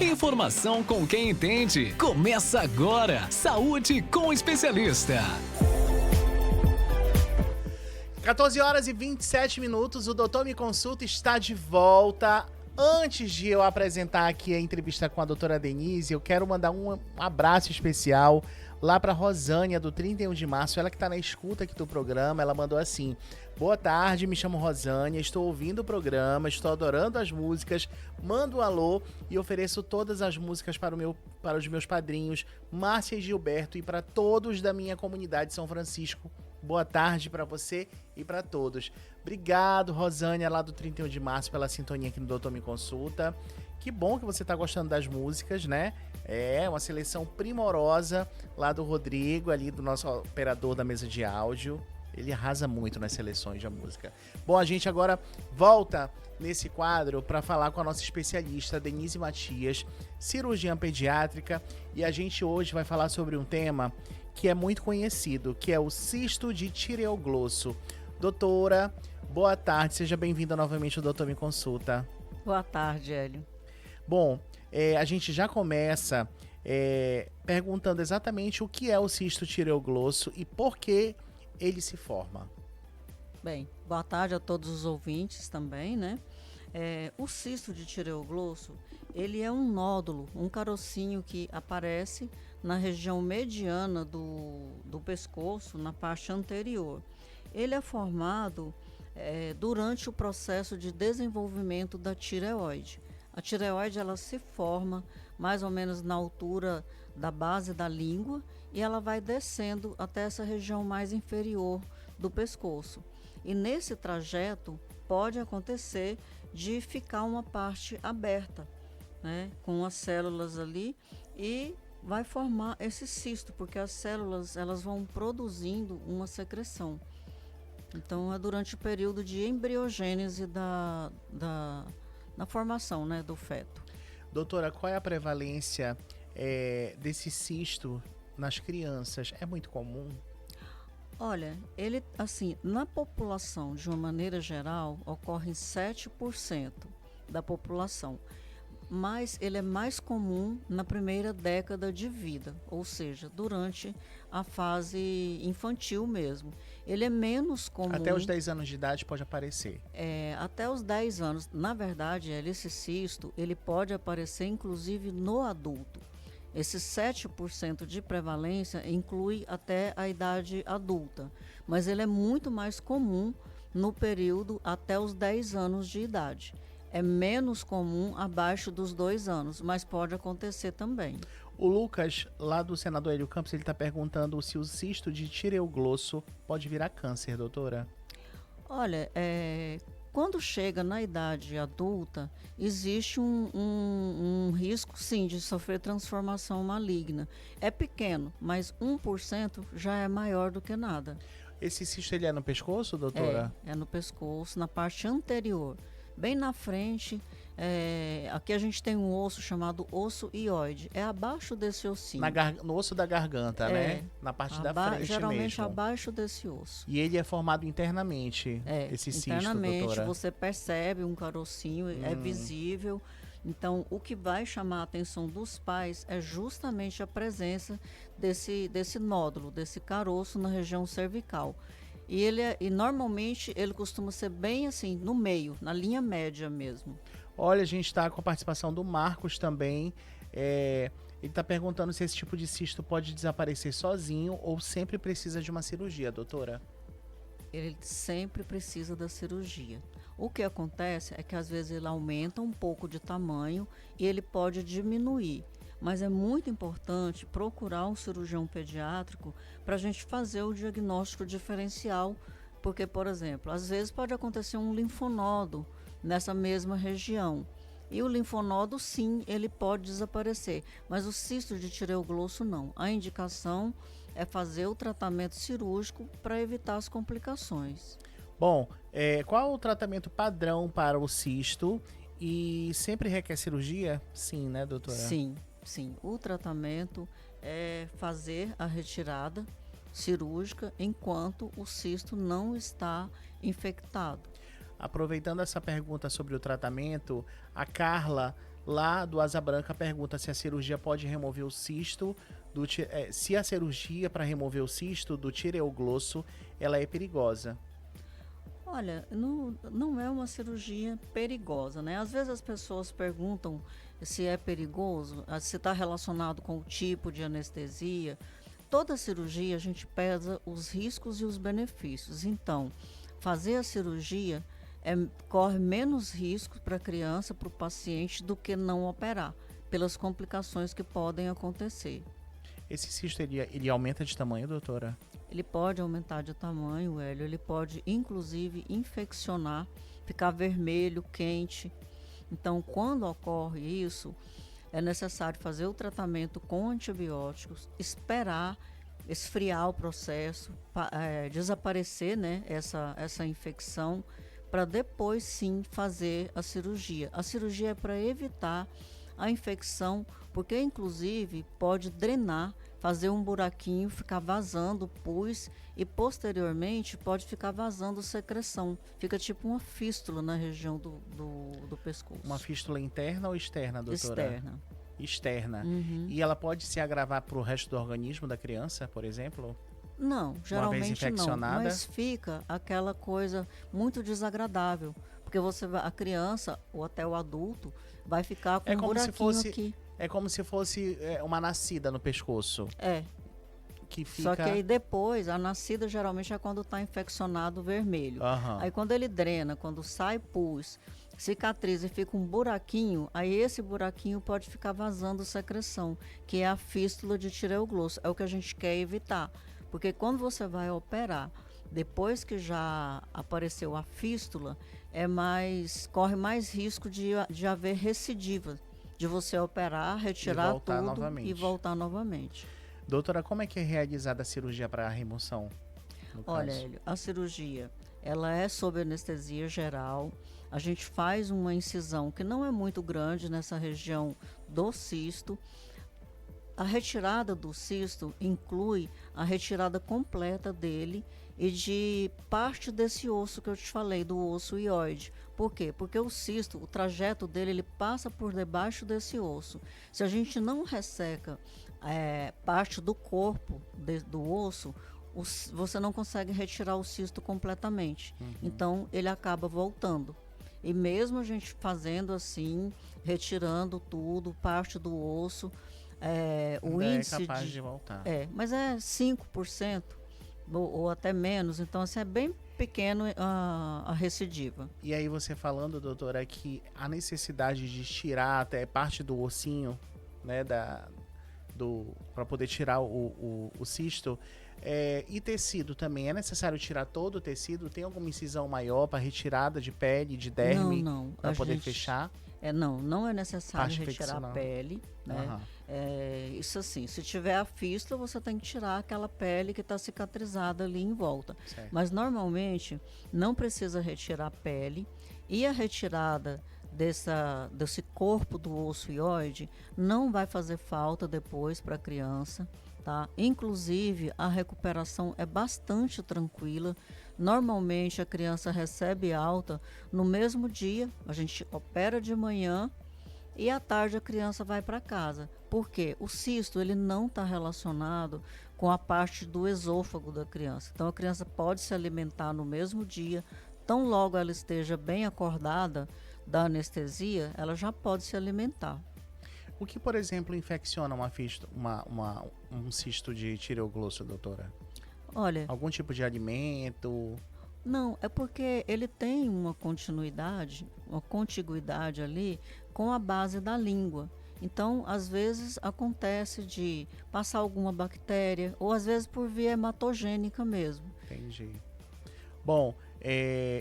Informação com quem entende. Começa agora. Saúde com o especialista. 14 horas e 27 minutos, o Doutor Me Consulta está de volta. Antes de eu apresentar aqui a entrevista com a doutora Denise, eu quero mandar um abraço especial lá para Rosânia, do 31 de março, ela que está na escuta aqui do programa. Ela mandou assim: boa tarde, me chamo Rosânia, estou ouvindo o programa, estou adorando as músicas, mando um alô e ofereço todas as músicas para os meus padrinhos, Márcia e Gilberto, e para todos da minha comunidade São Francisco. Boa tarde para você e para todos. Obrigado, Rosânia, lá do 31 de março, pela sintonia aqui no Doutor Me Consulta. Que bom que você está gostando das músicas, né? É uma seleção primorosa lá do Rodrigo, ali do nosso operador da mesa de áudio. Ele arrasa muito nas seleções de música. Bom, a gente agora volta nesse quadro para falar com a nossa especialista, Denise Matias, cirurgiã pediátrica. E a gente hoje vai falar sobre um tema que é muito conhecido, que é o cisto de tireoglosso. Doutora, boa tarde, seja bem-vinda novamente ao Doutor Me Consulta. Boa tarde, Hélio. Bom, a gente já começa perguntando exatamente o que é o cisto tireoglosso e por que ele se forma. Bem, boa tarde a todos os ouvintes também, né? O cisto de tireoglosso, ele é um nódulo, um carocinho que aparece na região mediana do pescoço, na parte anterior. Ele é formado durante o processo de desenvolvimento da tireoide. A tireoide, ela se forma mais ou menos na altura da base da língua e ela vai descendo até essa região mais inferior do pescoço. E nesse trajeto pode acontecer de ficar uma parte aberta, né, com as células ali, e vai formar esse cisto, porque as células elas vão produzindo uma secreção. Então é durante o período de embriogênese na formação, né, do feto. Doutora, qual é a prevalência desse cisto nas crianças? É muito comum? Olha, ele, assim, na população, de uma maneira geral, ocorre em 7% da população. Mas ele é mais comum na primeira década de vida, ou seja, durante a fase infantil mesmo. Ele é menos comum... Até os 10 anos de idade pode aparecer. Até os 10 anos. Na verdade, esse cisto, ele pode aparecer inclusive no adulto. Esse 7% de prevalência inclui até a idade adulta, mas ele é muito mais comum no período até os 10 anos de idade. É menos comum abaixo dos 2 anos, mas pode acontecer também. O Lucas, lá do senador Hélio Campos, ele está perguntando se o cisto de tireoglosso pode virar câncer, doutora. Olha, quando chega na idade adulta, existe um risco, sim, de sofrer transformação maligna. É pequeno, mas 1% já é maior do que nada. Esse cisto, ele é no pescoço, doutora? É no pescoço, na parte anterior. Bem na frente, aqui a gente tem um osso chamado osso hioide. É abaixo desse ossinho. No osso da garganta, né? Na parte da frente geralmente mesmo. abaixo desse osso. E ele é formado internamente, esse cisto, internamente, doutora? Você percebe um carocinho, é visível. Então, o que vai chamar a atenção dos pais é justamente a presença desse nódulo, desse caroço na região cervical. E normalmente ele costuma ser bem assim, no meio, na linha média mesmo. Olha, a gente está com a participação do Marcos também. Ele está perguntando se esse tipo de cisto pode desaparecer sozinho ou sempre precisa de uma cirurgia, doutora. Ele sempre precisa da cirurgia. O que acontece é que às vezes ele aumenta um pouco de tamanho e ele pode diminuir. Mas é muito importante procurar um cirurgião pediátrico para a gente fazer o diagnóstico diferencial, porque, por exemplo, às vezes pode acontecer um linfonodo nessa mesma região. E o linfonodo, sim, ele pode desaparecer, mas o cisto de tireoglosso não. A indicação é fazer o tratamento cirúrgico para evitar as complicações. Bom, qual é o tratamento padrão para o cisto? E sempre requer cirurgia? Sim, né, doutora? Sim. O tratamento é fazer a retirada cirúrgica enquanto o cisto não está infectado. Aproveitando essa pergunta sobre o tratamento, a Carla, lá do Asa Branca pergunta se a cirurgia pode remover o cisto, se a cirurgia para remover o cisto do tireoglosso, ela é perigosa. Olha, não é uma cirurgia perigosa, né? Às vezes as pessoas perguntam se é perigoso, se está relacionado com o tipo de anestesia. Toda cirurgia a gente pesa os riscos e os benefícios. Então, fazer a cirurgia corre menos risco para a criança, para o paciente, do que não operar, pelas complicações que podem acontecer. Esse cisto, ele aumenta de tamanho, doutora? Ele pode aumentar de tamanho, Hélio. Ele pode, inclusive, infeccionar, ficar vermelho, quente. Então, quando ocorre isso, é necessário fazer o tratamento com antibióticos, esperar esfriar o processo, desaparecer, né, essa infecção, para depois sim fazer a cirurgia. A cirurgia é para evitar a infecção, porque inclusive pode drenar, fazer um buraquinho, ficar vazando pus e posteriormente pode ficar vazando secreção. Fica tipo uma fístula na região do pescoço. Uma fístula interna ou externa, doutora? Externa. Externa. Uhum. E ela pode se agravar para o resto do organismo da criança, por exemplo? Não, geralmente não, mas fica aquela coisa muito desagradável, porque a criança ou até o adulto vai ficar com um buraquinho aqui. É como se fosse uma nascida no pescoço. É. Que fica... Só que aí depois, a nascida geralmente é quando está infeccionado vermelho. Uhum. Aí quando ele drena, quando sai pus, cicatriza e fica um buraquinho, aí esse buraquinho pode ficar vazando secreção, que é a fístula de tireoglosso. É o que a gente quer evitar. Porque quando você vai operar, depois que já apareceu a fístula, corre mais risco de haver recidiva, de você operar, retirar tudo e voltar novamente. Doutora, como é que é realizada a cirurgia para a remoção? Olha, Hélio, a cirurgia, ela é sob anestesia geral. A gente faz uma incisão que não é muito grande nessa região do cisto. A retirada do cisto inclui a retirada completa dele e de parte desse osso que eu te falei, do osso hioide. Por quê? Porque o cisto, o trajeto dele, ele passa por debaixo desse osso. Se a gente não resseca parte do corpo do osso, você não consegue retirar o cisto completamente. Uhum. Então, ele acaba voltando. E mesmo a gente fazendo assim, retirando tudo, parte do osso, o índice é capaz de voltar. Mas é 5% ou até menos, então assim, é bem pequeno a recidiva. E aí você falando, doutora, que a necessidade de tirar até parte do ossinho, né, para poder tirar o cisto, e tecido também, é necessário tirar todo o tecido? Tem alguma incisão maior para retirada de pele, de derme, para poder fechar? Não é necessário retirar a pele, né? Uhum. Isso assim, se tiver a fístula, você tem que tirar aquela pele que está cicatrizada ali em volta. Certo. Mas normalmente não precisa retirar a pele, e a retirada desse corpo do osso hioide não vai fazer falta depois para a criança, tá? Inclusive, a recuperação é bastante tranquila. Normalmente a criança recebe alta no mesmo dia, a gente opera de manhã e à tarde a criança vai para casa. Por quê? O cisto, ele não está relacionado com a parte do esôfago da criança. Então a criança pode se alimentar no mesmo dia, tão logo ela esteja bem acordada da anestesia, ela já pode se alimentar. O que, por exemplo, infecciona um cisto de tireoglosso, doutora? Olha, algum tipo de alimento? Não, é porque ele tem uma contiguidade ali com a base da língua. Então, às vezes acontece de passar alguma bactéria, ou às vezes por via hematogênica mesmo. Entendi. Bom,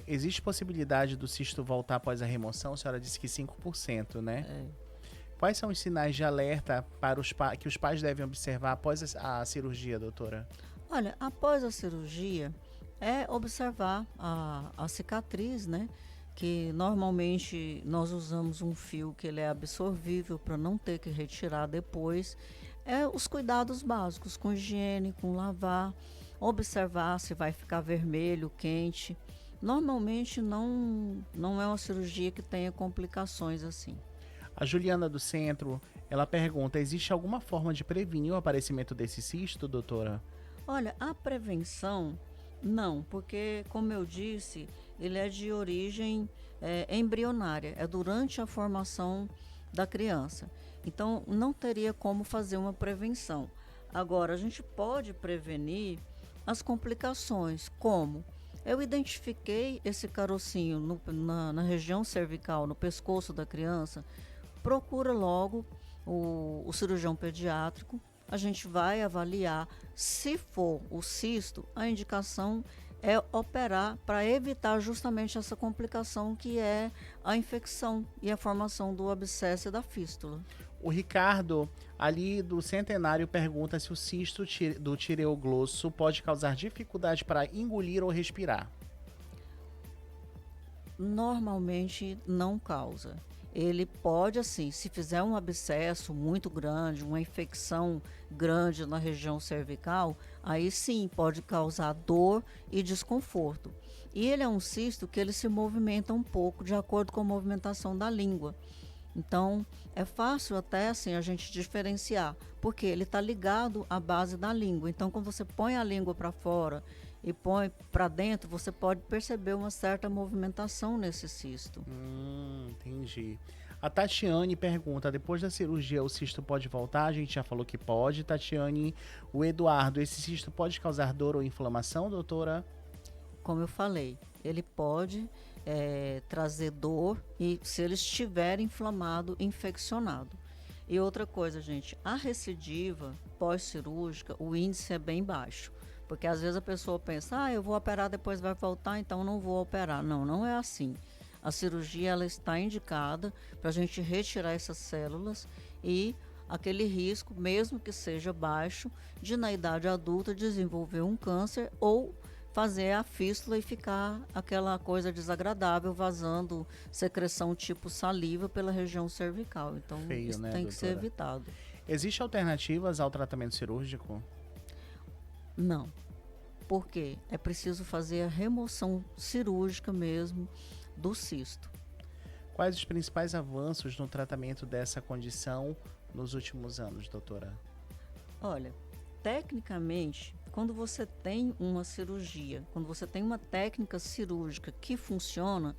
existe possibilidade do cisto voltar após a remoção? A senhora disse que 5%, né? Quais são os sinais de alerta que os pais devem observar após a cirurgia, doutora? Olha, após a cirurgia, observar a cicatriz, né? Que normalmente nós usamos um fio que ele é absorvível para não ter que retirar depois. Os cuidados básicos, com higiene, com lavar, observar se vai ficar vermelho, quente. Normalmente não é uma cirurgia que tenha complicações assim. A Juliana do Centro, ela pergunta, existe alguma forma de prevenir o aparecimento desse cisto, doutora? Olha, a prevenção, não, porque, como eu disse, ele é de origem embrionária, é durante a formação da criança. Então, não teria como fazer uma prevenção. Agora, a gente pode prevenir as complicações, como? Eu identifiquei esse carocinho na região cervical, no pescoço da criança, procura logo o cirurgião pediátrico, a gente vai avaliar. Se for o cisto, a indicação é operar para evitar justamente essa complicação que é a infecção e a formação do abscesso e da fístula. O Ricardo, ali do Centenário, pergunta se o cisto do tireoglosso pode causar dificuldade para engolir ou respirar. Normalmente não causa. Ele pode, assim, se fizer um abscesso muito grande, uma infecção grande na região cervical, aí sim pode causar dor e desconforto. E ele é um cisto que ele se movimenta um pouco de acordo com a movimentação da língua. Então, é fácil até assim a gente diferenciar, porque ele está ligado à base da língua. Então, quando você põe a língua para fora e põe para dentro, você pode perceber uma certa movimentação nesse cisto. Entendi. A Tatiane pergunta, depois da cirurgia o cisto pode voltar? A gente já falou que pode. Tatiane, o Eduardo, esse cisto pode causar dor ou inflamação, doutora? Como eu falei, ele pode trazer dor e se ele estiver inflamado, infeccionado. E outra coisa, gente, a recidiva pós-cirúrgica, o índice é bem baixo. Porque às vezes a pessoa pensa, eu vou operar, depois vai voltar, então não vou operar. Não, não é assim. A cirurgia ela está indicada para a gente retirar essas células e aquele risco, mesmo que seja baixo, de na idade adulta desenvolver um câncer ou fazer a fístula e ficar aquela coisa desagradável, vazando secreção tipo saliva pela região cervical. Então, feio, isso né, tem doutora? que ser evitado. Existem alternativas ao tratamento cirúrgico? Não, porque é preciso fazer a remoção cirúrgica mesmo do cisto. Quais os principais avanços no tratamento dessa condição nos últimos anos, doutora? Olha, tecnicamente, quando você tem uma cirurgia, quando você tem uma técnica cirúrgica que funciona,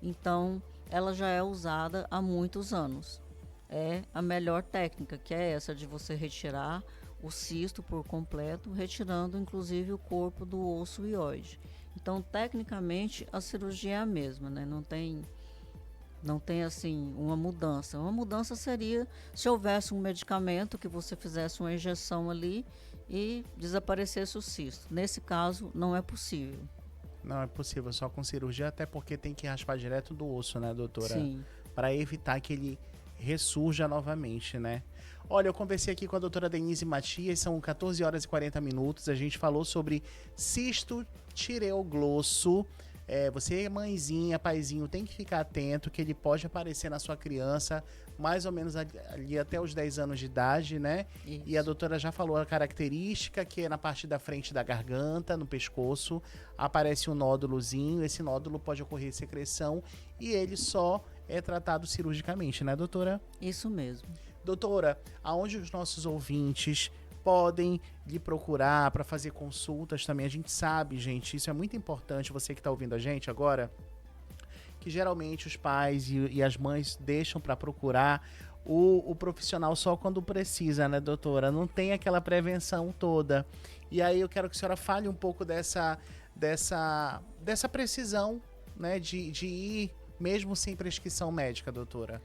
então ela já é usada há muitos anos. É a melhor técnica, que é essa de você retirar o cisto por completo, retirando inclusive o corpo do osso ióide. Então, tecnicamente, a cirurgia é a mesma, né? Não tem assim uma mudança. Uma mudança seria se houvesse um medicamento que você fizesse uma injeção ali e desaparecesse o cisto. Nesse caso, não é possível. Não é possível só com cirurgia, até porque tem que raspar direto do osso, né, doutora? Sim. Para evitar que ele ressurja novamente, né? Olha, eu conversei aqui com a doutora Denise Matias, são 14 horas e 40 minutos, a gente falou sobre cisto tireoglosso. Você, mãezinha, paizinho, tem que ficar atento que ele pode aparecer na sua criança mais ou menos ali até os 10 anos de idade, né? Isso. E a doutora já falou a característica, que é na parte da frente da garganta, no pescoço, aparece um nódulozinho, esse nódulo pode ocorrer secreção e ele só é tratado cirurgicamente, né, doutora? Isso mesmo. Doutora, aonde os nossos ouvintes podem lhe procurar para fazer consultas também? A gente sabe, gente, isso é muito importante, você que está ouvindo a gente agora, que geralmente os pais e as mães deixam para procurar o profissional só quando precisa, né, doutora? Não tem aquela prevenção toda. E aí eu quero que a senhora fale um pouco dessa precisão, né, de ir mesmo sem prescrição médica, doutora.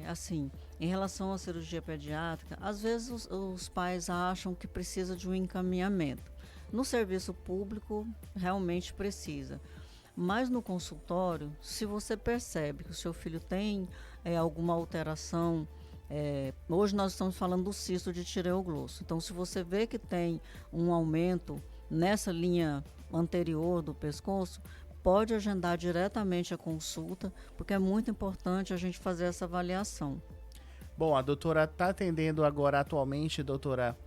Assim, em relação à cirurgia pediátrica, às vezes os pais acham que precisa de um encaminhamento. No serviço público, realmente precisa. Mas no consultório, se você percebe que o seu filho tem alguma alteração, hoje nós estamos falando do cisto de tireoglosso. Então, se você vê que tem um aumento nessa linha anterior do pescoço, pode agendar diretamente a consulta, porque é muito importante a gente fazer essa avaliação. Bom, a doutora está atendendo agora atualmente, doutora.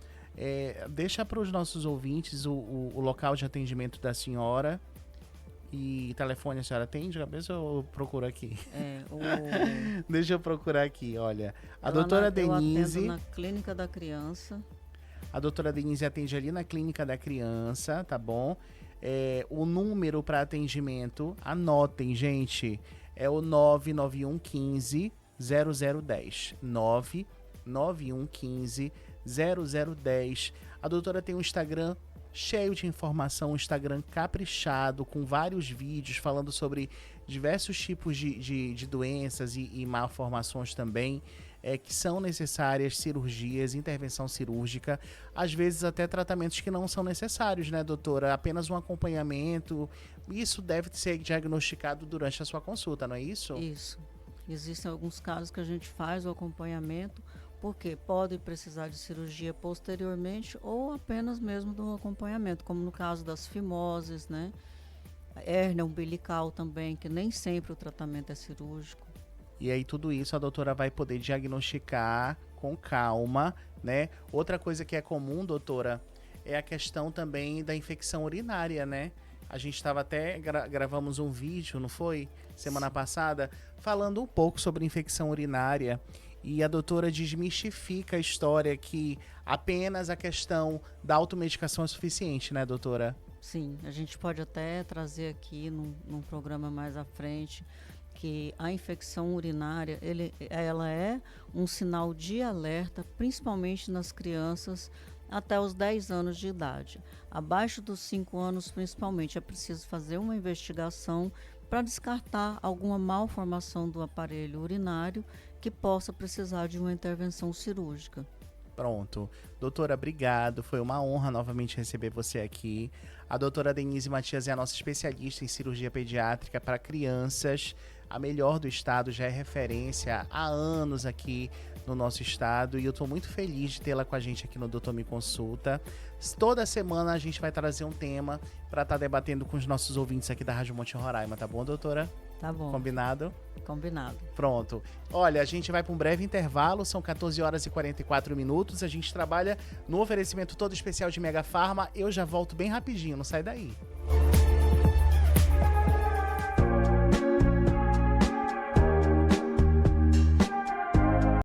Deixa para os nossos ouvintes o local de atendimento da senhora. E telefone a senhora tem de cabeça ou eu procuro aqui? O, Deixa eu procurar aqui, olha. A lá doutora eu atendo Denise... na Clínica da Criança. A doutora Denise atende ali na Clínica da Criança, tá bom? O número para atendimento, anotem, gente, é o 99115 0010. 99115 0010. A doutora tem um Instagram cheio de informação, um Instagram caprichado, com vários vídeos falando sobre diversos tipos de doenças e malformações também, que são necessárias, cirurgias, intervenção cirúrgica, às vezes até tratamentos que não são necessários, né, doutora? Apenas um acompanhamento, isso deve ser diagnosticado durante a sua consulta, não é isso? Isso. Existem alguns casos que a gente faz o acompanhamento, porque pode precisar de cirurgia posteriormente ou apenas mesmo do acompanhamento, como no caso das fimoses, né? A hérnia umbilical também, que nem sempre o tratamento é cirúrgico. E aí tudo isso a doutora vai poder diagnosticar com calma, né? Outra coisa que é comum, doutora, é a questão também da infecção urinária, né? A gente estava até, gravamos um vídeo, não foi? Semana passada, falando um pouco sobre infecção urinária. E a doutora desmistifica a história que apenas a questão da automedicação é suficiente, né, doutora? Sim, a gente pode até trazer aqui num programa mais à frente que a infecção urinária, ela é um sinal de alerta, principalmente nas crianças até os 10 anos de idade. Abaixo dos 5 anos, principalmente, é preciso fazer uma investigação para descartar alguma malformação do aparelho urinário que possa precisar de uma intervenção cirúrgica. Pronto. Doutora, obrigado. Foi uma honra novamente receber você aqui. A doutora Denise Matias é a nossa especialista em cirurgia pediátrica para crianças. A melhor do estado, já é referência há anos aqui no nosso estado. E eu estou muito feliz de tê-la com a gente aqui no Doutor Me Consulta. Toda semana a gente vai trazer um tema para estar debatendo com os nossos ouvintes aqui da Rádio Monte Roraima. Tá bom, doutora? Tá bom. Combinado? Combinado. Pronto. Olha, a gente vai para um breve intervalo, são 14 horas e 44 minutos. A gente trabalha no oferecimento todo especial de Mega Farma. Eu já volto bem rapidinho, não sai daí.